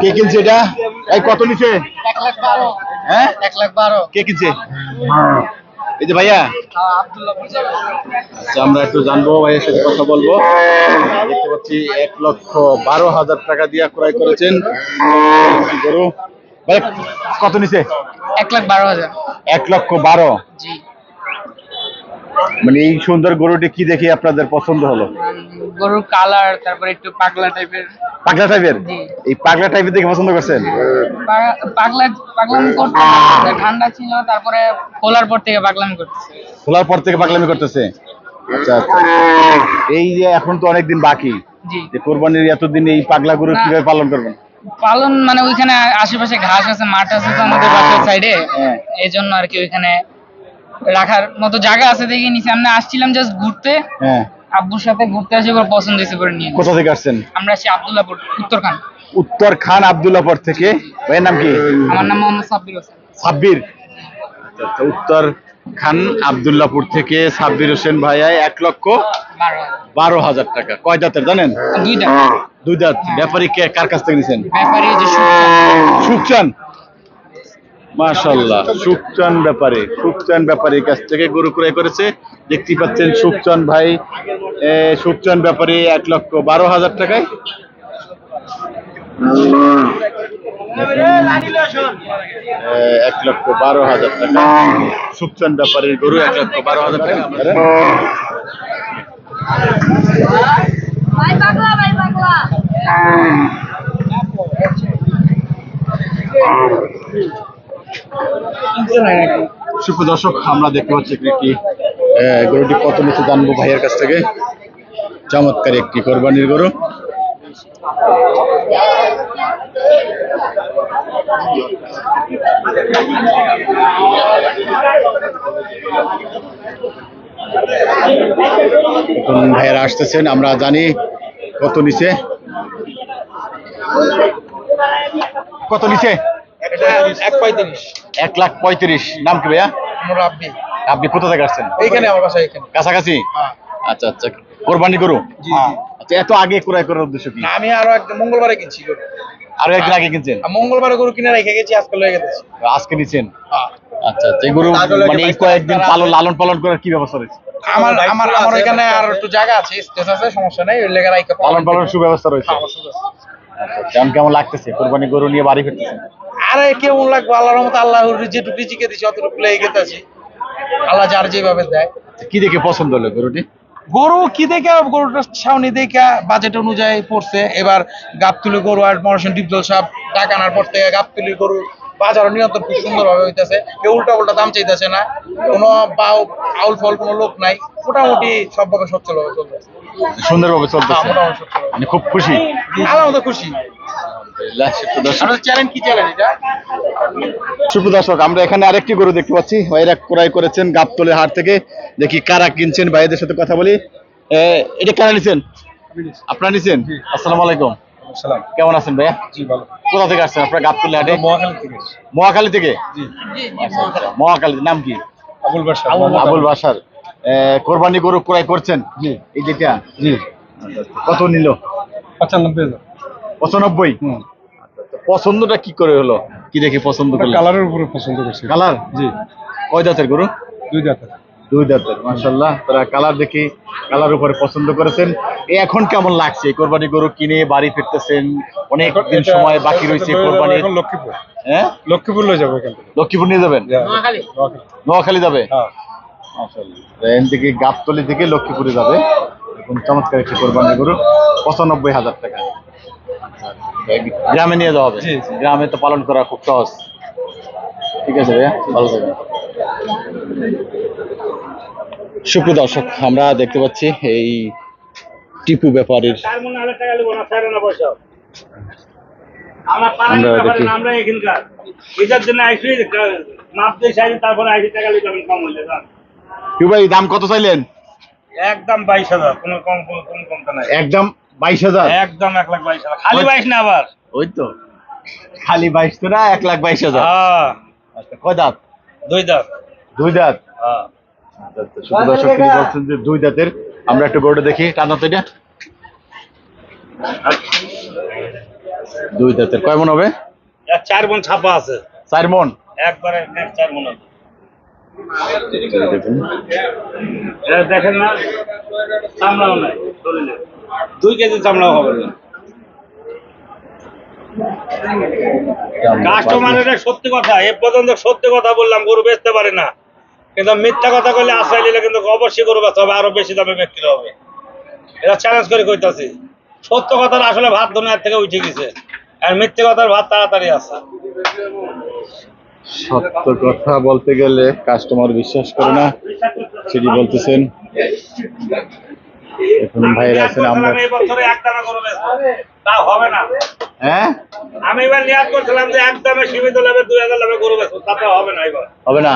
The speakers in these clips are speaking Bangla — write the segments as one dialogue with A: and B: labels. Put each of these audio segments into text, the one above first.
A: কে কিনছে এটা? এই কত নিছে?
B: 1,12,000।
A: হ্যাঁ
B: 1,12,000।
A: কে কিনছে? এই যে ভাইয়া। আচ্ছা আমরা একটু জানবো, ভাইয়ের সাথে কথা বলবো। দেখতে পাচ্ছি 1,12,000 টাকা দিয়ে ক্রয় করেছেন গরু। ভাই কত নিছে?
B: 1,12,000।
A: 1,12,000।
B: জি।
A: মানে এই সুন্দর গরুটি কি দেখে আপনাদের পছন্দ হলো?
B: গরুর কালার, তারপরে একটু পাগলা টাইপের।
A: পাগলা টাইপের?
B: জি।
A: এই পাগলা টাইপের দেখে পছন্দ করছেন?
B: পাগলামি করতে ঠান্ডা ছিল, তারপরে খোলার পর থেকে পাগলামি করতেছে।
A: খোলার পর থেকে পাগলামি করতেছে। আচ্ছা আচ্ছা। এই যে এখন তো অনেকদিন বাকি,
B: জি।
A: যে কোরবানির এতদিন এই পাগলা গরু কিভাবে পালন করবেন?
B: পালন মানে ওইখানে আশেপাশে ঘাস আছে, মাঠ আছে তো আমাদের বাসার সাইডে, এই জন্য আর কি ওইখানে রাখার মতো জায়গা আছে দেখে নিচে। আমরা আসছিলাম জাস্ট ঘুরতে,
A: হ্যাঁ
B: আব্বুর সাথে ঘুরতে আসি, এবার পছন্দ হয়েছে করে নিয়ে।
A: কোথা থেকে আসছেন?
B: আমরা আসছি আব্দুল্লাহপুর, উত্তরখান।
A: উত্তর খান আব্দুল্লাহপুর থেকে। ভাইয়ের নাম কি?
B: আমার নাম মোহাম্মদ সাব্বির হোসেন।
A: সাব্বির। আচ্ছা আচ্ছা, উত্তর খান আব্দুল্লাহপুর থেকে সাব্বির হোসেন ভাইয়া 1,12,000 টাকা। কয় দাঁতের জানেন?
B: 2 দাঁত।
A: 2 দাঁত। ব্যাপারী কার কাছ থেকে নিছেন?
B: ব্যাপারী যে
A: সুখচান। মাশাআল্লাহ, সুখচান ব্যাপারীর কাছ থেকে গরু ক্রয় করেছে। দেখতেই পাচ্ছেন সুখচান ভাই, সুখচান ব্যাপারী 1,12,000 টাকায়। 1,12,000 টাকা সুখচান ব্যাপারীর গরু, 1,12,000 টাকা।
C: ভাই পাগলা, ভাই পাগলা।
A: সুপ্রিয় দর্শক, আমরা দেখতে পাচ্ছি একটি গরুটি কত নিচে জানবো ভাইয়ের কাছ থেকে। চমৎকার একটি কোরবানির গরু। ভাইয়েরা আসতেছেন, আমরা জানি কত নিচে। কত নিচে? 1,35,000। নাম কি ভাইয়া?
B: রাব্বি।
A: আপনি কোথা থেকে আসছেন?
B: এইখানে আমার বাসা, এখানে
A: কাছাকাছি। আচ্ছা আচ্ছা, কোরবানি গরু।
B: জি।
A: আচ্ছা, এত আগে ক্রয় করার উদ্দেশ্য কি?
B: আমি আরো একদম মঙ্গলবারে কিনছি গরু।
A: আরো একদিন আগে কিনছেন?
B: মঙ্গলবারে গরু কিনে রেখে গেছি, আজকে লয়ে গেছি।
A: আজকে নিছেন? আচ্ছা আচ্ছা, এই গরু মানে এই কয়েকদিন লালন পালন করার কি ব্যবস্থা রয়েছে?
B: আমার আমার আমার এখানে আর একটু জায়গা আছে, স্পেস আছে, সমস্যা নেই, ওই লেগে রাইখা
A: লালন পালন সুব্যবস্থা রয়েছে। আচ্ছা, কেমন লাগতেছে কোরবানি গরু নিয়ে বাড়ি ফিরতেছেন?
B: আরে কেমন লাগবে, আল্লাহর রহমতে আল্লাহর যেটুকু রিজিকে দিছে অতটুকু লেগে গেতেছি, আল্লাহ যার যেভাবে দেয়।
A: কি দেখে পছন্দ হলো গরুটি?
B: গরু কি দেখে, গরুটা ছাউনি দেখে বাজেট অনুযায়ী পড়ছে। এবার গাবতুলি গরু আর মরসন ডিপজল সাহেব টাকা আনার পর থেকে গাবতুলি গরু বাজার নিয়ন্ত্রণ খুব সুন্দর ভাবে হইতেছে। কেউ উল্টা উল্টা দাম চাইতেছে না, কোনো আউল ফল কোনো লোক নাই, মোটামুটি সবভাবে সচ্ছল ভাবে চলতেছে,
A: সুন্দরভাবে চলতেছে। মানে খুব খুশি,
B: আলাদা খুশি।
A: সুপ্রিয় দর্শক, আমরা এখানে আরেকটি গরু দেখতে পাচ্ছি, ভাইরা ক্রয় করেছেন গাবতলী হাট থেকে। দেখি কারা কিনছেন, ভাইদের সাথে কথা বলি। এটা কারা নিছেন? আপনারা নিছেন? আসসালামু আলাইকুম। কেমন আছেন ভাইয়া?
B: জি ভালো।
A: কোথা থেকে আসছেন আপনারা গাবতলী হাটে?
B: মহাখালী থেকে।
A: মহাখালী থেকে?
B: জি।
A: আচ্ছা আচ্ছা, মহাখালীর নাম কি?
B: আবুল বাশার।
A: আবুল বাশার। কোরবানি গরু ক্রয় করছেন?
B: জি।
A: এই যেটা?
B: জি।
A: কত নিল?
B: 95,000।
A: 95? পছন্দটা কি করে হলো? কি দেখে পছন্দ করলেন?
B: কালারের উপরে পছন্দ করছি।
A: কালার?
B: জি।
A: কয় জাতের গরু?
B: 2 দাঁতের।
A: 2 দাঁতের। মাশাআল্লাহ, তারা কালার দেখি কালার উপরে পছন্দ করেছেন। এখন কেমন লাগছে কোরবানি গরু কিনে বাড়ি ফিরতেছেন? অনেক দিন সময় বাকি রয়েছে কোরবানির।
B: এখন লক্ষ্মীপুর।
A: হ্যাঁ,
B: লক্ষ্মীপুর লয়ে যাবো এখান থেকে।
A: লক্ষ্মীপুর নিয়ে যাবেন?
B: নোয়াখালী।
A: নোয়াখালী যাবে?
B: হ্যাঁ।
A: মাশাআল্লাহ, এখান থেকে গাবতলী থেকে লক্ষ্মীপুরে যাবে। এখন চমৎকার একটি কোরবানি গরু, 95,000 টাকা। গ্রামে নিয়ে যাওয়া হবে? গ্রামে তো পালন করা খুব সহজ। ঠিক আছে ভাইয়া, ভালো থাকবেন। সুপ্রিয় দর্শক, আমরা দেখতে পাচ্ছি এই টিপু ব্যাপারীর, আমরা দেখি ভাই দাম কত চাইলেন?
B: একদম 22,000, কোনো কম নাই।
A: একদম 22,000?
B: একদম 1,22,000, খালি 22 না আবার।
A: ওই তো খালি 22 তো না, 1,22,000।
B: হ্যাঁ।
A: আচ্ছা, কয় দাঁত?
B: 2 দাঁত।
A: 2 দাঁত?
B: হ্যাঁ।
A: শুধু দর্শক তিনি বলছেন যে 2 দাঁতের। আমরা একটু গরুটা দেখি, টানা তো এটা। দুই দাঁতের কয় মন হবে?
C: 4 মণ ছাপা আছে
A: 4 মন।
C: একবারে 4 মণ আছে। এটা দেখেন না, চামড়াও নাই শরীরে, 2 কেজি চামড়াও হবে না। কাস্টমারের সত্যি কথা, এ পর্যন্ত সত্যি কথা বললাম, গরু বেচতে পারে না, কিন্তু মিথ্যা কথা কইলে আশ্রয় নিলে কিন্তু অবশ্যই গরু বেচতে হবে, আরো বেশি দামে বিক্রি হবে। এটা চ্যালেঞ্জ করে কইতাছি। সত্য কথার আসলে ভাত দুনিয়ার থেকে উঠে গেছে, আর মিথ্যে কথার ভাত তাড়াতাড়ি আছে।
A: সত্য কথা বলতে গেলে কাস্টমার বিশ্বাস করে না, সেটি বলতেছেন। এখন ভাইরা আছেন, আমরা
C: এই বছরে একদমে গরু বেচবো, তা হবে না।
A: হ্যাঁ
C: আমি এবার নিয়াত করছিলাম যে একদমে সীমিত লাভে 2000 লাভে গরু বেচবো, তাতে হবে না। এবার
A: হবে না।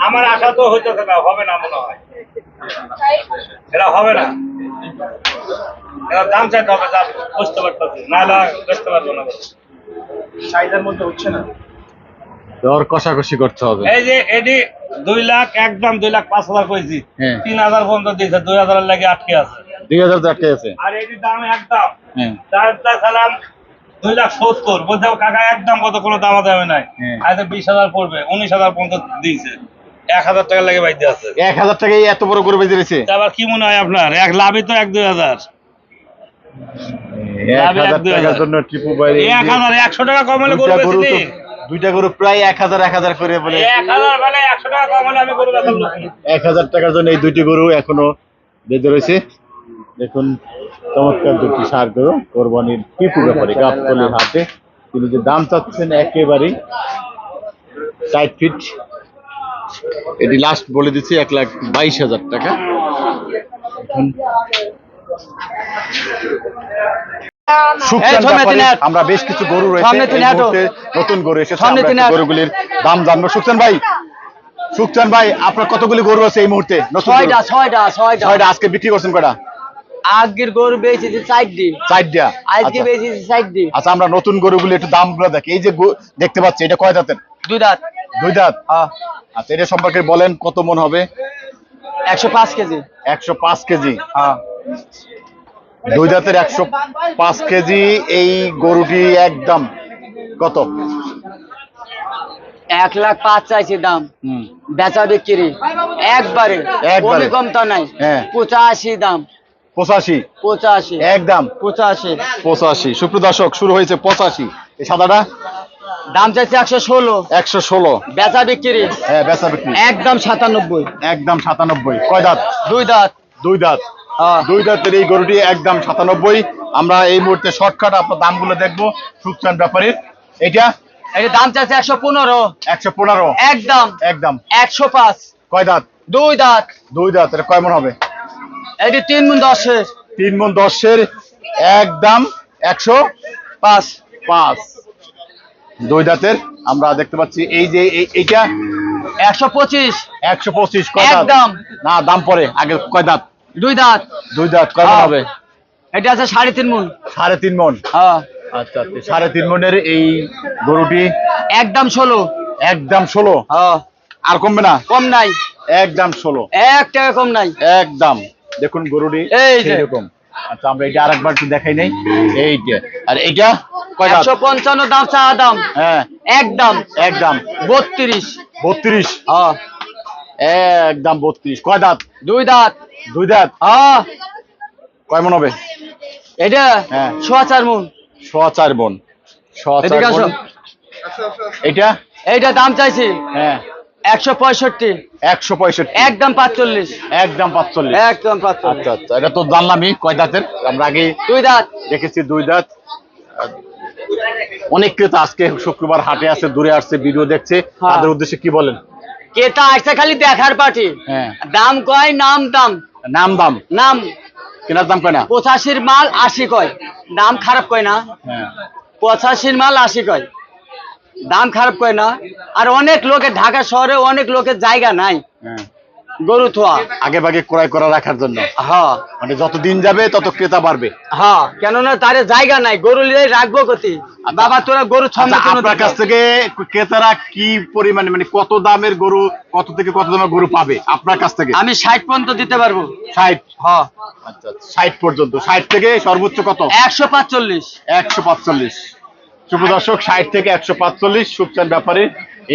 C: আমার আশা তো হইতেছে না, হবে না মনে হয়, এটা হবে না। এরা দাম চাইতে হবে, যা বুঝতে পারতেছি, না হলে বেচতে পারবো না।
B: চাহিদার মধ্যে হচ্ছে না।
A: দর কষাকষি করতে হবে।
C: এই যে এটি 2 লাখ, একদম 2,05,000 কইছি,
A: হ্যাঁ।
C: 3,000 পর্যন্ত দিয়েছে, 2,000 এর লাগে আটকে আছে।
A: 2000 আটকে আছে।
C: আর এটির দাম একদম
A: হ্যাঁ।
C: সালাম 2,70,000 বলতে কাকা, একদম কত কোনো দামা দামে নাই।
A: হ্যাঁ।
C: আজ 20,000 পড়বে, 19,000 পর্যন্ত দিয়েছে, 1,000 টাকা লাগে বাইতে আছে।
A: 1000 টাকায় এত বড় গরু বেঁচে রয়েছে।
C: তা আবার কি মনে হয় আপনার, এক লাভই তো 1-2,000।
A: 1000 টাকার জন্য টিপু ভাই
C: 1,000 100 টাকা কম হলে গরু বেচি।
A: দুইটা গরু প্রায় 1000 করে বলে
C: 1,000 মানে 100 টাকা কম হলে আমি গরু বেচার লোক না।
A: 1000 টাকার জন্য এই দুইটি গরু এখনো বেঁধে রয়েছে। দেখুন চমৎকার দুটি ষাঁড় গরু কোরবানির টিপু ব্যাপারে গাবতলীর হাটে। তিনি যে দাম চাচ্ছেন একেবারেই 60 ফিট, এটি লাস্ট বলে দিচ্ছি 1,22,000 টাকা। এখন সুখচাঁদ ব্যাপারী, আমরা বেশ কিছু গরু রয়েছে এই মুহূর্তে, নতুন গরু এসেছে, আমরা একটু গরুগুলির দাম জানবো। সুখচাঁদ ভাই আপনার কতগুলি গরু আছে এই মুহূর্তে? নতুন গরু? ছয়টা। আজকে বিক্রি করছেন কয়টা?
D: আগের গরু বেচেছি 4টি।
A: 4টা।
D: আজকে বেচেছি 4টি।
A: আচ্ছা, আমরা নতুন গরুগুলি একটু দামগুলো দেখি। এই যে দেখতে পাচ্ছি, এটা কয় দাঁতের?
D: 2 দাঁত।
A: 2 দাঁত। আচ্ছা, এটা সম্পর্কে বলেন, কত মন হবে?
D: 105 কেজি।
A: 105 কেজি। 2 দাঁতের 105 কেজি। এই গরুটি একদম কত?
D: 1,05,000 চাইছে দাম। বেচা বিক্রি একবারে, কমে কমতা নাই। 85 দাম।
A: 85 একদম 85। সুপ্রিয় দর্শক, শুরু হয়েছে 85। এই সাদাটা
D: দাম চাইছে 116। বেচা বিক্রি
A: বেচা বিক্রি
D: একদম 97।
A: একদম 97। কয় দাঁত?
D: 2 দাঁত।
A: 2 দাঁত। 2 দাঁতের এই গরুটি একদম 97। আমরা এই মুহূর্তে শর্টকাট আপনার দামগুলো দেখবো সুখচাঁদ ব্যাপারীর। এটা
D: দাম চাইছে 115।
A: 115 একদম
D: 105।
A: কয় দাঁত?
D: 2 দাঁত।
A: 2 দাঁত। এটা কয় মন হবে?
D: এটি 3 মণ 10-এর।
A: 3 মণ 10-এর একদম 105। 2 দাঁতের আমরা দেখতে পাচ্ছি। এই যে এইটা
D: 125।
A: কয় দাঁত?
D: একদম
A: না, দাম পরে, আগে কয় দাঁত?
D: 2 দাঁত।
A: 2 দাঁত। কয় মণ হবে?
D: এটা আছে 3.5 মণ।
A: 3.5 মণ। আচ্ছা, 3.5 মণের এই গরুটি
D: একদম 16।
A: একদম 16। আর কমবে না?
D: কম নাই,
A: একদম 16।
D: 1 টাকা কম নাই
A: একদম। দেখুন গরুটি এইরকম। আচ্ছা, আমরা এটা আরেকবার একটু দেখাই নাই। এইটা আর এইটা কয় দাঁত?
D: 155 দাম, চা দাম। একদম 32।
A: 32। একদম 32। কয় দাঁত?
D: 2 দাঁত।
A: 2 দাঁত। কয় মণ হবে?
D: এটা 4.5 মণ।
A: 4.5 মণ। 4.5 মণ।
D: এইটা দাম চাইছি 165।
A: 165।
D: একদম 45।
A: একদম 45।
D: একদম 45।
A: আচ্ছা, এটা তো জানলামই কয় দাঁতের, আমরা আগে
D: 2 দাঁত
A: দেখেছি। 2 দাঁত। অনেক ক্রেতা আজকে শুক্রবার হাটে আছে, দূরে আসছে, ভিডিও দেখছে, তাদের উদ্দেশ্যে কি বলেন?
D: ক্রেতা আসছে খালি দেখার পাটি। দাম কয়, নাম
A: কেনার দাম কয় না।
D: 85-র মাল 80 কয়, দাম খারাপ কয় না। 85-র মাল 80 কয়, দাম খারাপ কয় না। আর অনেক লোকের, ঢাকা শহরে অনেক লোকের জায়গা নাই গরু থোয়া,
A: আগে ভাগে ক্রয় করা রাখার জন্য। মানে যত দিন যাবে তত ক্রেতা বাড়বে।
D: কেননা তারে জায়গা নাই, গরু লিয়ে রাখবো কতি। বাবা তোরা গরু
A: আপনার কাছ থেকে ক্রেতারা কি পরিমাণে, মানে কত দামের গরু, কত থেকে কত দামের গরু পাবে আপনার কাছ থেকে?
D: আমি 60 পর্যন্ত দিতে পারবো।
A: 60? আচ্ছা, 60 পর্যন্ত। 60 থেকে সর্বোচ্চ কত?
D: 145।
A: 145। শুভ দর্শক, 60 থেকে 145 সুপচান ব্যাপারে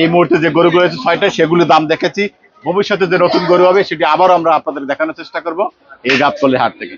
A: এই মুহূর্তে যে গরুগুলো আছে 6টা, সেগুলো দাম দেখেছি। ভবিষ্যতে যে নতুন গরু হবে সেটি আবারও আমরা আপনাদের দেখানোর চেষ্টা করব এই গাবতলী হাট থেকে।